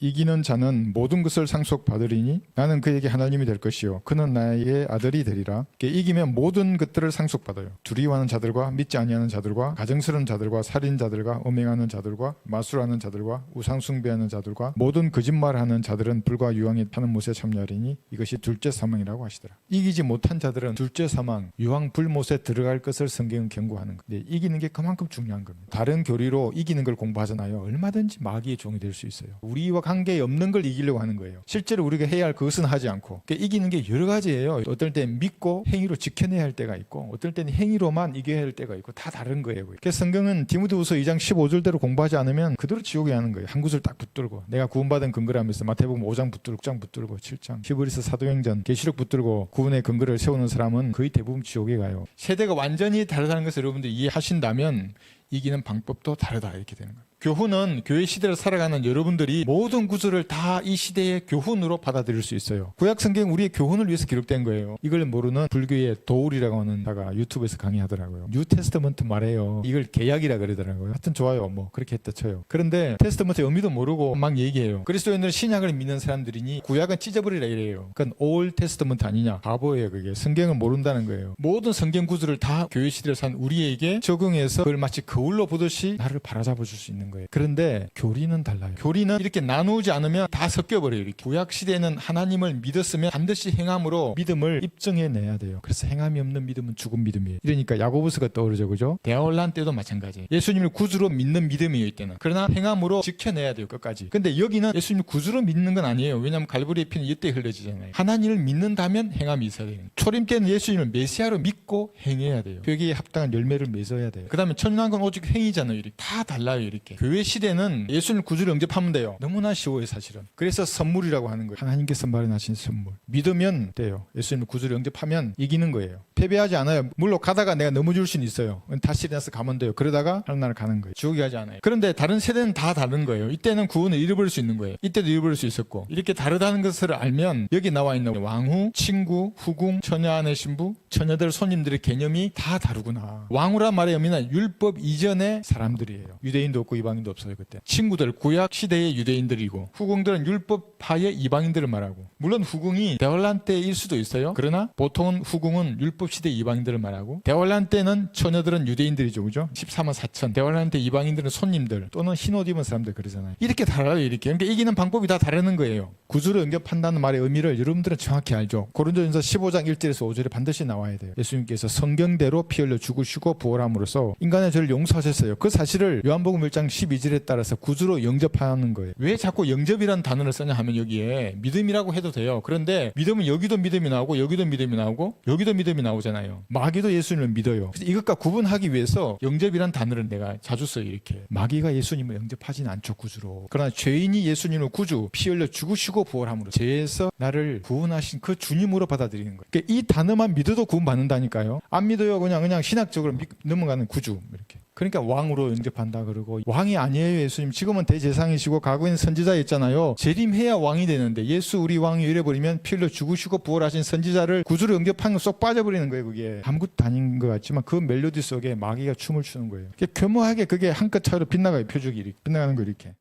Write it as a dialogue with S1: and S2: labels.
S1: 이기는 자는 모든 것을 상속받으리니 나는 그에게 하나님이 될 것이요 그는 나의 아들이 되리라. 이기면 모든 것들을 상속받아요. 두려워하는 자들과 믿지 아니하는 자들과 가증스러운 자들과 살인자들과 음행하는 자들과 마술하는 자들과 우상숭배하는 자들과 모든 거짓말하는 자들은 불과 유황에 타는 못에 참여하리니 이것이 둘째 사망이라고 하시더라. 이기지 못한 자들은 둘째 사망, 유황 불못에 들어갈 것을 성경은 경고하는 거예요. 이기는 게 그만큼 중요한 겁니다. 다른 교리로 이기는 걸 공부하잖아요. 얼마든지 마귀의 종이 될 수 있어요. 우리와 관계 없는 걸 이기려고 하는 거예요. 실제로 우리가 해야 할 그것은 하지 않고. 그러니까 이기는 게 여러 가지예요. 어떨 땐 믿고 행위로 지켜내야 할 때가 있고 어떨 때는 행위로만 이겨야 할 때가 있고 다 다른 거예요. 그래서 성경은 디모데후서 2장 15절대로 공부하지 않으면 그대로 지옥에 하는 거예요. 한 구슬 딱 붙들고 내가 구원받은 근거라면서 마태복음 5장 붙들고 6장 붙들고 7장 히브리서 사도행전 계시록 붙들고 구원의 근거를 세우는 사람은 거의 대부분 지옥에 가요. 세대가 완전히 다르다는 것을 여러분들 이해하신다면 이기는 방법도 다르다 이렇게 되는 거예요. 교훈은 교회 시대를 살아가는 여러분들이 모든 구절을 다 이 시대의 교훈으로 받아들일 수 있어요. 구약 성경 우리의 교훈을 위해서 기록된 거예요. 이걸 모르는 불교의 도울이라고 하는 자가 유튜브에서 강의하더라고요. 뉴 테스트먼트 말해요. 이걸 개약이라 그러더라고요. 하여튼 좋아요. 뭐 그렇게 했다 쳐요. 그런데 테스트먼트의 의미도 모르고 막 얘기해요. 그리스도인들은 신약을 믿는 사람들이니 구약은 찢어버리라 이래요. 그건 올 테스트먼트 아니냐. 바보예요. 그게 성경을 모른다는 거예요. 모든 성경 구절을 다 교회 시대를 산 우리에게 적용해서 그걸 마치 거울로 보듯이 나를 바라잡아 줄 수 있는 거예요. 그런데 교리는 달라요. 교리는 이렇게 나누지 않으면 다 섞여버려요. 이렇게. 구약 시대는 하나님을 믿었으면 반드시 행함으로 믿음을 입증해내야 돼요. 그래서 행함이 없는 믿음은 죽은 믿음이에요. 이러니까 야고보스가 떠오르죠. 그죠? 대화혼란 때도 마찬가지예요. 예수님을 구주로 믿는 믿음이에요. 이때는. 그러나 행함으로 지켜내야 돼요. 끝까지. 근데 여기는 예수님을 구주로 믿는 건 아니에요. 왜냐하면 갈보리의 피는 이때 흘려지잖아요. 하나님을 믿는다면 행함이 있어야 돼요. 초림 때는 예수님을 메시아로 믿고 행해야 돼요. 여기에 합당한 열매를 맺어야 돼요. 그 다음에 천연한 건 오직 행위잖아요. 이렇게. 다 달라요. 이렇게. 교회 시대는 예수님 구주를 영접하면 돼요. 너무나 쉬워요. 사실은. 그래서 선물이라고 하는 거예요. 하나님께서 마련하신 선물. 믿으면 돼요. 예수님 구주를 영접하면 이기는 거예요. 패배하지 않아요. 물론 가다가 내가 넘어질 수는 있어요. 다시 일어나서 가면 돼요. 그러다가 하늘나라 가는 거예요. 지옥에 가지 않아요. 그런데 다른 세대는 다 다른 거예요. 이때는 구원을 잃어버릴 수 있는 거예요. 이때도 잃어버릴 수 있었고 이렇게 다르다는 것을 알면 여기 나와 있는 왕후, 친구, 후궁, 처녀 아내 신부, 처녀들 손님들의 개념이 다 다르구나. 왕후란 말의 의미는 율법 이전의 사람들이에요. 유대인도 없고 이방인도 없어요. 그때. 친구들 구약 시대의 유대인들이고 후궁들은 율법파의 이방인들을 말하고 물론 후궁이 대환란 때일 수도 있어요. 그러나 보통은 후궁은 율법 시대 이방인들을 말하고 대환란 때는 처녀들은 유대인들이죠. 그죠? 14만 4천. 대환란 때 이방인들은 손님들 또는 흰옷 입은 사람들 그러잖아요. 이렇게 달라요. 이렇게. 그러니까 이기는 방법이 다 다르는 거예요. 구주를 영접한다는 말의 의미를 여러분들은 정확히 알죠. 고린도전서 15장 1절에서 5절에 반드시 나와야 돼요. 예수님께서 성경대로 피 흘려 죽으시고 부활함으로써 인간의 죄를 용서하셨어요. 그 사실을 요한복음 1장 12절에 따라서 구주로 영접하는 거예요. 왜 자꾸 영접이라는 단어를 쓰냐 하면 여기에 믿음이라고 해도 돼요. 그런데 믿음은 여기도 믿음이 나오고 여기도 믿음이 나오고 여기도 믿음이 나오잖아요. 마귀도 예수님을 믿어요. 그래서 이것과 구분하기 위해서 영접이라는 단어를 내가 자주 써요. 이렇게. 마귀가 예수님을 영접하지는 않죠. 구주로. 그러나 죄인이 예수님을 구주, 피 흘려 죽으시고 부활함으로 죄에서 나를 구원하신 그 주님으로 받아들이는 거예요. 그러니까 이 단어만 믿어도 구원받는다니까요. 안 믿어요. 그냥 신학적으로 넘어가는 구주 이렇게. 그러니까 왕으로 영접한다 그러고 왕이 아니에요. 예수님 지금은 대제사장이시고 과거에는 선지자였잖아요. 재림해야 왕이 되는데 예수 우리 왕이 이래버리면 피 흘려 죽으시고 부활하신 선지자를 구주로 영접하는 거 쏙 빠져버리는 거예요. 그게 아무것도 아닌 것 같지만 그 멜로디 속에 마귀가 춤을 추는 거예요. 교묘하게 그게 한 끗 차이로 빗나가요. 표적이 이렇게 빗나가는 거 이렇게.